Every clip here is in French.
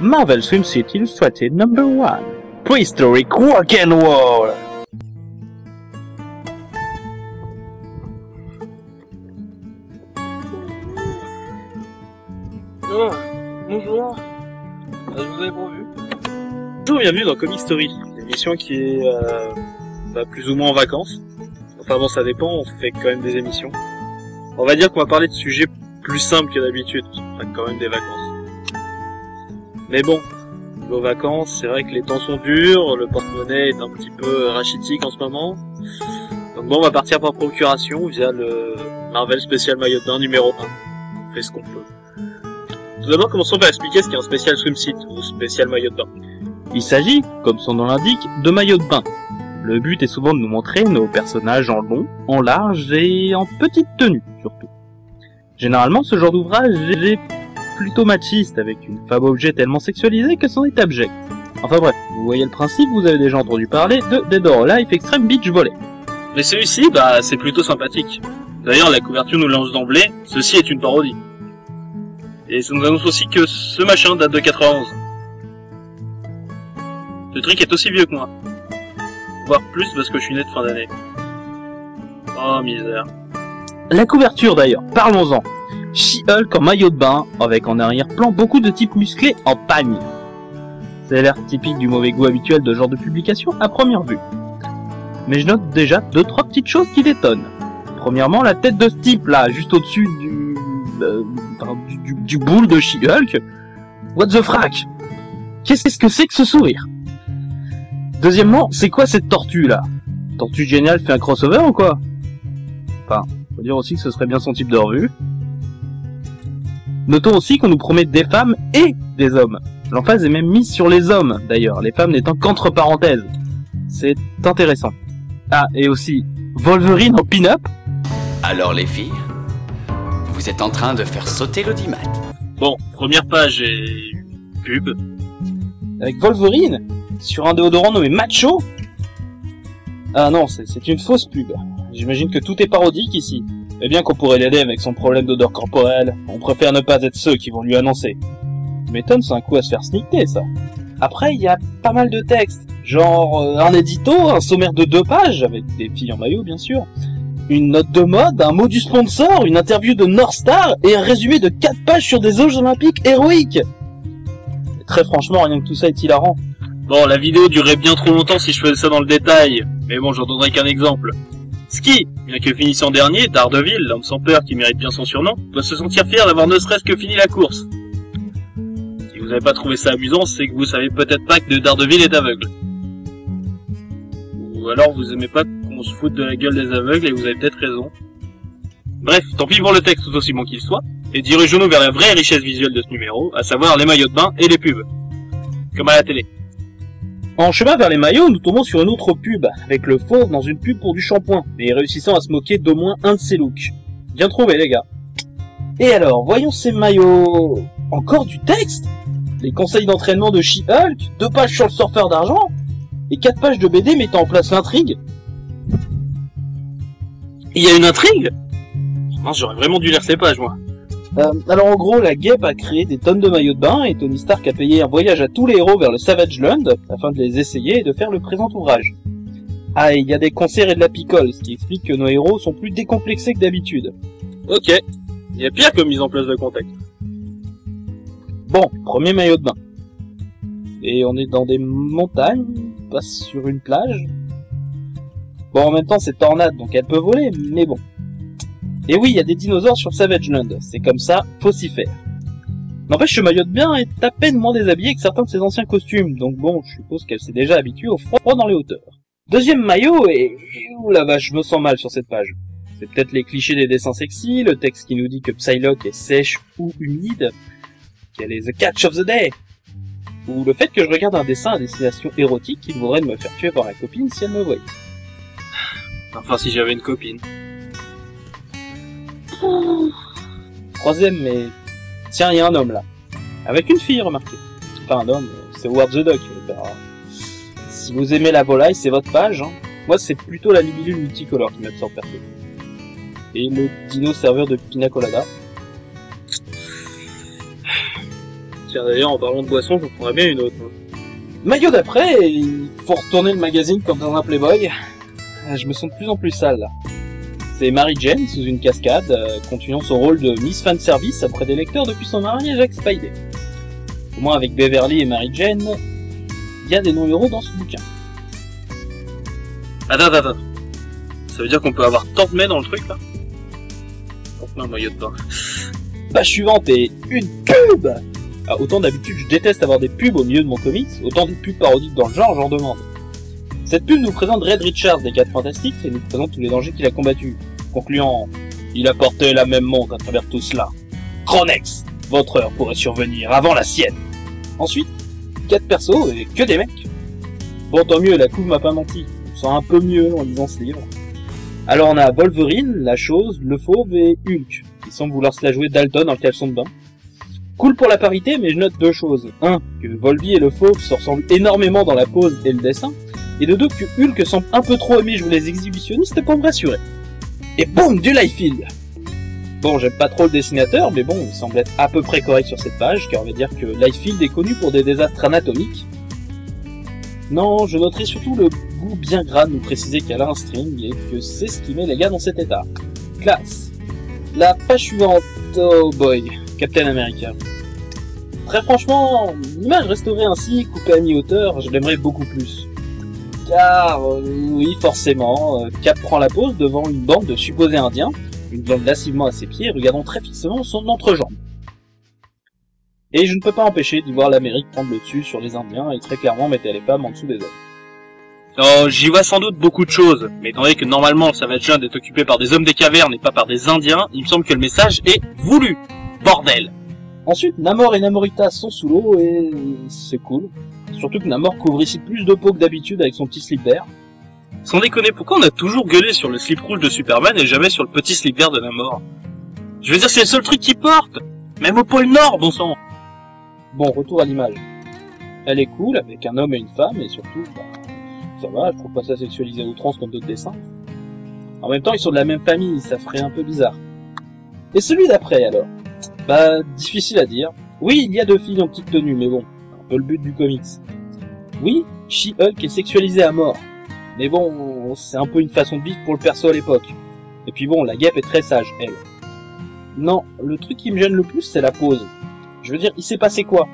Marvel Swimsuit Illustrated number 1. Prehistoric Rock'n'Roll. Oh, bonjour. Je vous avais pas vu. Bonjour, bienvenue dans Comic Story, une émission qui est plus ou moins en vacances. Enfin bon, ça dépend, on fait quand même des émissions. On va dire qu'on va parler de sujets plus simples que d'habitude, on fera quand même des vacances. Mais bon, vos vacances, c'est vrai que les temps sont durs, le porte-monnaie est un petit peu rachitique en ce moment. Donc bon, on va partir par procuration via le Marvel Spécial Maillot de Bain numéro 1. On fait ce qu'on peut. Tout d'abord, commençons par expliquer ce qu'est un spécial swimsuit ou spécial maillot de bain. Il s'agit, comme son nom l'indique, de maillot de bain. Le but est souvent de nous montrer nos personnages en long, en large et en petite tenue, surtout. Généralement, ce genre d'ouvrage est plutôt machiste, avec une femme objet tellement sexualisée que c'en est abject. Enfin bref, vous voyez le principe, vous avez déjà entendu parler de Dead or Alive Extreme Beach Volley. Mais celui-ci, c'est plutôt sympathique. D'ailleurs, la couverture nous lance d'emblée, ceci est une parodie. Et ça nous annonce aussi que ce machin date de 91. Ce truc est aussi vieux que moi. Voire plus parce que je suis né de fin d'année. Oh misère. La couverture d'ailleurs, parlons-en. She-Hulk en maillot de bain, avec en arrière-plan beaucoup de types musclés en pagne. C'est l'air typique du mauvais goût habituel de ce genre de publication à première vue. Mais je note déjà 2-3 petites choses qui détonnent. Premièrement, la tête de ce type là, juste au-dessus du boule de She-Hulk. What the frack? Qu'est-ce que c'est que ce sourire? Deuxièmement, c'est quoi cette tortue là? Tortue Géniale fait un crossover ou quoi? Enfin, faut dire aussi que ce serait bien son type de revue. Notons aussi qu'on nous promet des femmes et des hommes. L'emphase est même mise sur les hommes d'ailleurs, les femmes n'étant qu'entre parenthèses. C'est intéressant. Ah, et aussi, Wolverine en pin-up? Alors les filles, vous êtes en train de faire sauter l'audimat. Bon, première page et pub. Avec Wolverine? Sur un déodorant nommé Macho? Ah non, c'est une fausse pub. J'imagine que tout est parodique ici. Eh bien qu'on pourrait l'aider avec son problème d'odeur corporelle, on préfère ne pas être ceux qui vont lui annoncer. Je m'étonne, c'est un coup à se faire sniquer, ça. Après, il y a pas mal de textes. Genre, un édito, un sommaire de 2 pages, avec des filles en maillot, bien sûr. Une note de mode, un mot du sponsor, une interview de North Star, et un résumé de 4 pages sur des Jeux Olympiques héroïques. Et très franchement, rien que tout ça est hilarant. Bon, la vidéo durerait bien trop longtemps si je faisais ça dans le détail. Mais bon, j'en donnerai qu'un exemple. Ski, bien que finissant dernier, Daredevil, l'homme sans peur qui mérite bien son surnom, doit se sentir fier d'avoir ne serait-ce que fini la course. Si vous n'avez pas trouvé ça amusant, c'est que vous savez peut-être pas que Daredevil est aveugle. Ou alors vous aimez pas qu'on se foute de la gueule des aveugles et vous avez peut-être raison. Bref, tant pis pour le texte tout aussi bon qu'il soit, et dirigeons-nous vers la vraie richesse visuelle de ce numéro, à savoir les maillots de bain et les pubs. Comme à la télé. En chemin vers les maillots, nous tombons sur une autre pub, avec le fauve dans une pub pour du shampoing, mais réussissant à se moquer d'au moins un de ses looks. Bien trouvé les gars. Et alors, voyons ces maillots... Encore du texte? Les conseils d'entraînement de She-Hulk, 2 pages sur le surfeur d'argent, et 4 pages de BD mettant en place l'intrigue. Il y a une intrigue? Non, j'aurais vraiment dû lire ces pages, moi. Alors en gros, la guêpe a créé des tonnes de maillots de bain et Tony Stark a payé un voyage à tous les héros vers le Savage Land afin de les essayer et de faire le présent ouvrage. Ah, et il y a des concerts et de la picole, ce qui explique que nos héros sont plus décomplexés que d'habitude. Ok, il y a pire comme mise en place de contexte. Bon, premier maillot de bain. Et on est dans des montagnes, pas sur une plage. Bon, en même temps c'est tornade donc elle peut voler, mais bon. Et oui, il y a des dinosaures sur Savage Land, c'est comme ça, faut s'y faire. N'empêche, ce maillot de bain est à peine moins déshabillé que certains de ses anciens costumes, donc bon, je suppose qu'elle s'est déjà habituée au froid dans les hauteurs. Deuxième maillot, et... Ouh la vache, je me sens mal sur cette page. C'est peut-être les clichés des dessins sexy, le texte qui nous dit que Psylocke est sèche ou humide, qu'elle est the catch of the day, ou le fait que je regarde un dessin à destination érotique qui voudrait me faire tuer par ma copine si elle me voyait. Enfin, si j'avais une copine. Troisième, mais... Tiens, il y a un homme là. Avec une fille, remarquez. Enfin, un homme, c'est Howard the Duck. Si vous aimez la volaille, c'est votre page. Hein. Moi, c'est plutôt la libellule multicolore qui m'absorbe perso. Et le dino serveur de pina colada. Tiens, d'ailleurs, en parlant de boisson, je prendrais bien une autre. Maillot d'après, il faut retourner le magazine comme dans un Playboy. Je me sens de plus en plus sale, là. C'est Mary Jane sous une cascade, continuant son rôle de Miss Fan Service auprès des lecteurs depuis son mariage avec Spidey. Au moins avec Beverly et Mary Jane, il y a des non-héros dans ce bouquin. Attends. Ça veut dire qu'on peut avoir tant de mets dans le truc, là? Un maillot de bain. Page suivante est une pub. Ah, autant d'habitude je déteste avoir des pubs au milieu de mon comics, autant des pubs parodiques dans le genre, j'en demande. Cette pub nous présente Red Richards des 4 Fantastiques et nous présente tous les dangers qu'il a combattus, concluant « Il a porté la même montre à travers tout cela. Chronex, votre heure pourrait survenir avant la sienne. » Ensuite, 4 persos et que des mecs. Bon, tant mieux, la couve m'a pas menti, je me sens un peu mieux en lisant ce livre. Alors on a Wolverine, la Chose, le Fauve et Hulk, qui semblent vouloir se la jouer Dalton en caleçon de bain. Cool pour la parité, mais je note 2 choses. 1, que Volby et le Fauve se ressemblent énormément dans la pose et le dessin, et de 2, que Hulk semble un peu trop aimer jouer les exhibitionnistes pour me rassurer. Et boum, du Liefeld. Bon, j'aime pas trop le dessinateur, mais bon, il semble être à peu près correct sur cette page, car on va dire que Liefeld est connu pour des désastres anatomiques. Non, je noterai surtout le goût bien gras de nous préciser qu'elle a un string et que c'est ce qui met les gars dans cet état. Classe. La page suivante, oh boy, Captain America. Très franchement, l'image restaurée ainsi, coupée à mi-hauteur, je l'aimerais beaucoup plus. Car, oui, forcément, Cap prend la pose devant une bande de supposés indiens, une blonde lascivement à ses pieds, regardant très fixement son entrejambe. Et je ne peux pas empêcher d'y voir l'Amérique prendre le dessus sur les Indiens et très clairement mettre les femmes en dessous des hommes. Oh, j'y vois sans doute beaucoup de choses, mais étant donné que normalement le Savage Land est occupé par des hommes des cavernes et pas par des Indiens, il me semble que le message est voulu. Bordel. Ensuite, Namor et Namorita sont sous l'eau et c'est cool. Surtout que Namor couvre ici plus de peau que d'habitude avec son petit slip vert. Sans déconner, pourquoi on a toujours gueulé sur le slip rouge de Superman et jamais sur le petit slip vert de Namor? Je veux dire, c'est le seul truc qu'il porte. Même au pôle Nord, bon sang. Bon, retour à l'image. Elle est cool, avec un homme et une femme, et surtout, ça va, je trouve pas ça sexualisé à outrance comme d'autres dessins. En même temps, ils sont de la même famille, ça ferait un peu bizarre. Et celui d'après, alors? Difficile à dire. Oui, il y a 2 filles en petite tenue, mais bon, un peu le but du comics. Oui, She-Hulk est sexualisée à mort. Mais bon, c'est un peu une façon de vivre pour le perso à l'époque. Et puis bon, la guêpe est très sage, elle. Non, le truc qui me gêne le plus, c'est la pose. Je veux dire, il s'est passé quoi?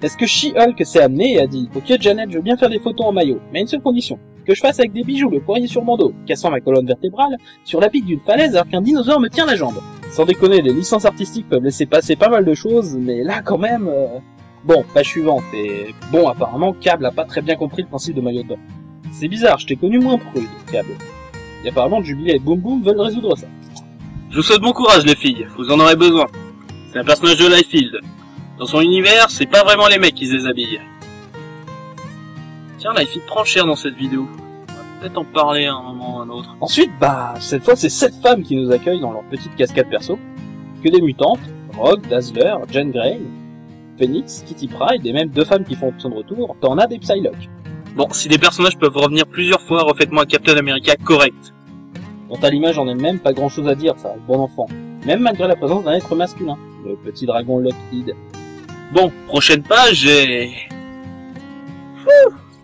Est-ce que She-Hulk s'est amené et a dit « Ok Janet, je veux bien faire des photos en maillot, mais à une seule condition, que je fasse avec des bijoux le poirier sur mon dos, cassant ma colonne vertébrale, sur la pique d'une falaise alors qu'un dinosaure me tient la jambe. » Sans déconner, les licences artistiques peuvent laisser passer pas mal de choses, mais là quand même... Bon, page suivante, et bon, apparemment, Cable a pas très bien compris le principe de maillot de bain. C'est bizarre, je t'ai connu moins prude, Cable. Et apparemment, Jubilee et Boom Boom veulent résoudre ça. Je vous souhaite bon courage les filles, vous en aurez besoin. C'est un personnage de Liefeld. Dans son univers, c'est pas vraiment les mecs qui se déshabillent. Tiens, Liefeld prend cher dans cette vidéo. On va peut-être en parler à un moment ou à un autre. Ensuite, cette fois, c'est 7 femmes qui nous accueillent dans leur petite cascade perso. Que des mutantes, Rogue, Dazzler, Jean Grey, Phoenix, Kitty Pryde, et même 2 femmes qui font son retour, t'en as des Psylocke. Bon, si des personnages peuvent revenir plusieurs fois, refaites-moi un Captain America correct. Quant à l'image, j'en ai même pas grand chose à dire, ça, bon enfant. Même malgré la présence d'un être masculin, le petit dragon Lockheed. Bon, prochaine page et...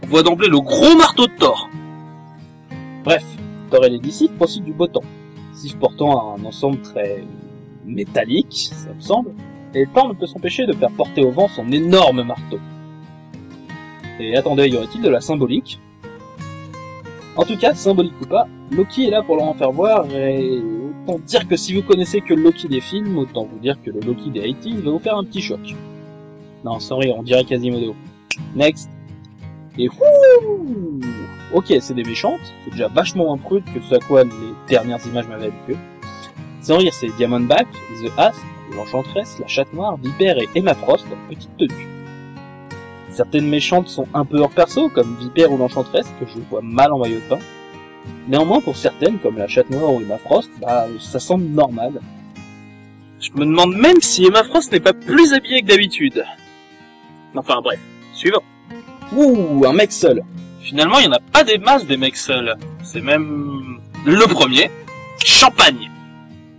On voit d'emblée le gros marteau de Thor. Bref, Thor et les disciples profitent du beau temps. Sif portant un ensemble très métallique, ça me semble, et Thor ne peut s'empêcher de faire porter au vent son énorme marteau. Et attendez, y aurait-il de la symbolique? En tout cas, symbolique ou pas, Loki est là pour leur en faire voir, et autant dire que si vous connaissez que le Loki des films, autant vous dire que le Loki des 80s va vous faire un petit choc. Non, sans rire, on dirait Quasimodo. Next. Et wouh! Ok, c'est des méchantes, c'est déjà vachement moins prude que ce à quoi les dernières images m'avaient habitué. Sans rire, c'est Diamondback, The Asp, l'Enchantress, la Chatte Noire, Viper et Emma Frost en petite tenue. Certaines méchantes sont un peu hors perso, comme Viper ou l'Enchantress, que je vois mal en maillot de bain. Néanmoins, pour certaines, comme la Chatte Noire ou Emma Frost, ça semble normal. Je me demande même si Emma Frost n'est pas plus habillée que d'habitude. Enfin bref, suivant. Ouh, un mec seul. Finalement, il n'y en a pas des masses des mecs seuls. C'est même... le premier, Champagne.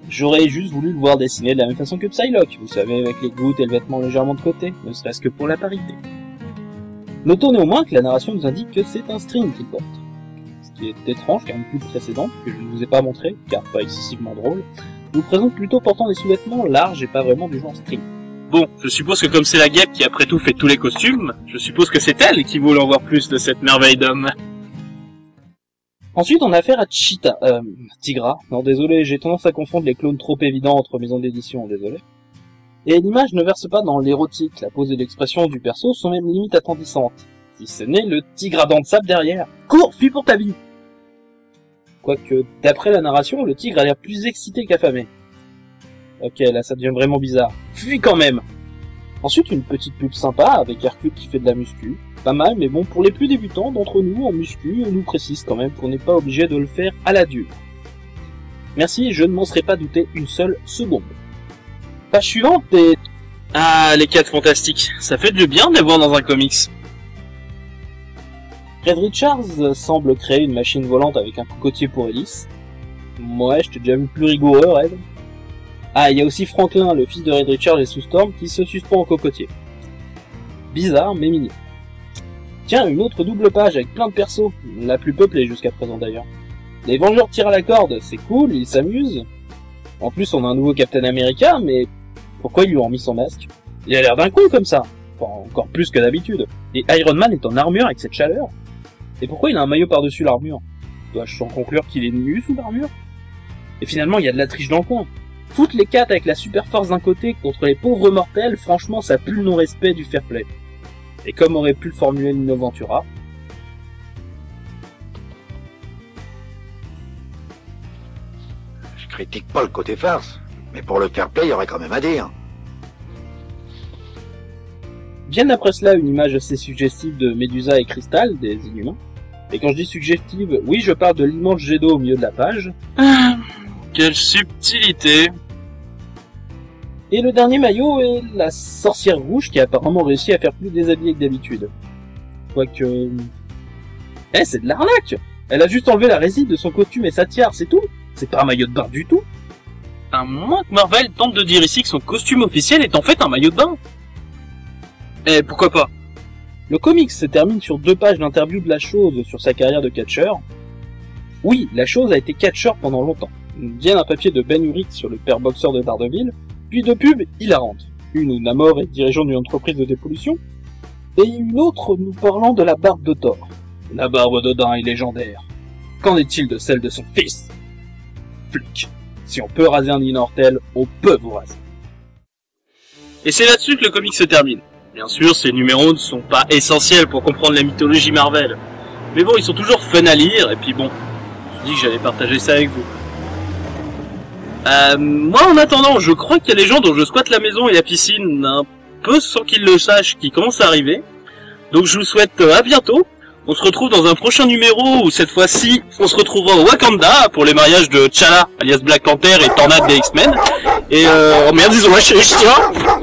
J'aurais juste voulu le voir dessiner de la même façon que Psylocke, vous savez, avec les gouttes et le vêtement légèrement de côté, ne serait-ce que pour la parité. Notons néanmoins que la narration nous indique que c'est un string qu'il porte. Ce qui est étrange car une pub précédente, que je ne vous ai pas montré, car pas excessivement drôle, nous présente plutôt portant des sous-vêtements larges et pas vraiment du genre string. Bon, je suppose que comme c'est la guêpe qui après tout fait tous les costumes, je suppose que c'est elle qui voulait en voir plus de cette merveille d'homme. Ensuite, on a affaire à Tigra. Non, désolé, j'ai tendance à confondre les clones trop évidents entre maisons d'édition, désolé. Et l'image ne verse pas dans l'érotique, la pose et l'expression du perso sont même limite attendissantes. Si ce n'est le tigre à dents de sable derrière. Cours, fuis pour ta vie! Quoique, d'après la narration, le tigre a l'air plus excité qu'affamé. Ok, là ça devient vraiment bizarre. Fuis quand même! Ensuite, une petite pub sympa avec Hercule qui fait de la muscu. Pas mal, mais bon, pour les plus débutants d'entre nous en muscu, on nous précise quand même qu'on n'est pas obligé de le faire à la dure. Merci, je ne m'en serais pas douté une seule seconde. Page suivante et... Ah, les 4 fantastiques, ça fait du bien de les voir dans un comics. Red Richards semble créer une machine volante avec un cocotier pour hélice. Ouais, je t'ai déjà vu plus rigoureux, Red. Ah, il y a aussi Franklin, le fils de Red Richards et Sue Storm, qui se suspend au cocotier. Bizarre, mais mignon. Tiens, une autre double page avec plein de persos, la plus peuplée jusqu'à présent d'ailleurs. Les Vengeurs tirent à la corde, c'est cool, ils s'amusent. En plus, on a un nouveau Captain America, mais pourquoi ils lui ont remis son masque? Il a l'air d'un con comme ça, enfin, encore plus que d'habitude. Et Iron Man est en armure avec cette chaleur. Et pourquoi il a un maillot par-dessus l'armure? Dois-je en conclure qu'il est nu sous l'armure? Et finalement, il y a de la triche dans le coin. Foutre les 4 avec la super force d'un côté contre les pauvres mortels, franchement, ça pue le non-respect du fair play. Et comme aurait pu le formuler Lino Ventura, je critique pas le côté farce, mais pour le fair play, il y aurait quand même à dire. Viennent après cela une image assez suggestive de Medusa et Crystal, des Inhumains. Et quand je dis suggestive, oui, je parle de l'immense jet d'eau au milieu de la page. Ah, quelle subtilité! Et le dernier maillot est la sorcière rouge qui a apparemment réussi à faire plus déshabillée que d'habitude. Quoique... c'est de l'arnaque! Elle a juste enlevé la résine de son costume et sa tiare, c'est tout! C'est pas un maillot de bain du tout! À moins que Marvel tente de dire ici que son costume officiel est en fait un maillot de bain. Eh, pourquoi pas? Le comics se termine sur 2 pages d'interview de la chose sur sa carrière de catcheur. Oui, la chose a été catcheur pendant longtemps. Vient un papier de Ben Urich sur le père boxeur de Daredevil, puis 2 pubs hilarantes. Une où Namor est dirigeant d'une entreprise de dépollution, et une autre nous parlant de la barbe de Thor. La barbe d'Odin est légendaire. Qu'en est-il de celle de son fils? Flic. Si on peut raser un immortel, on peut vous raser. Et c'est là-dessus que le comic se termine. Bien sûr, ces numéros ne sont pas essentiels pour comprendre la mythologie Marvel. Mais bon, ils sont toujours fun à lire, et puis bon, je me suis dit que j'allais partager ça avec vous. Moi, en attendant, je crois qu'il y a des gens dont je squatte la maison et la piscine un peu sans qu'ils le sachent qui commencent à arriver. Donc je vous souhaite à bientôt. On se retrouve dans un prochain numéro où cette fois-ci, on se retrouvera au Wakanda pour les mariages de T'Challa, alias Black Panther et Tornade des X-Men. Et oh merde, ils ont lâché les chiens.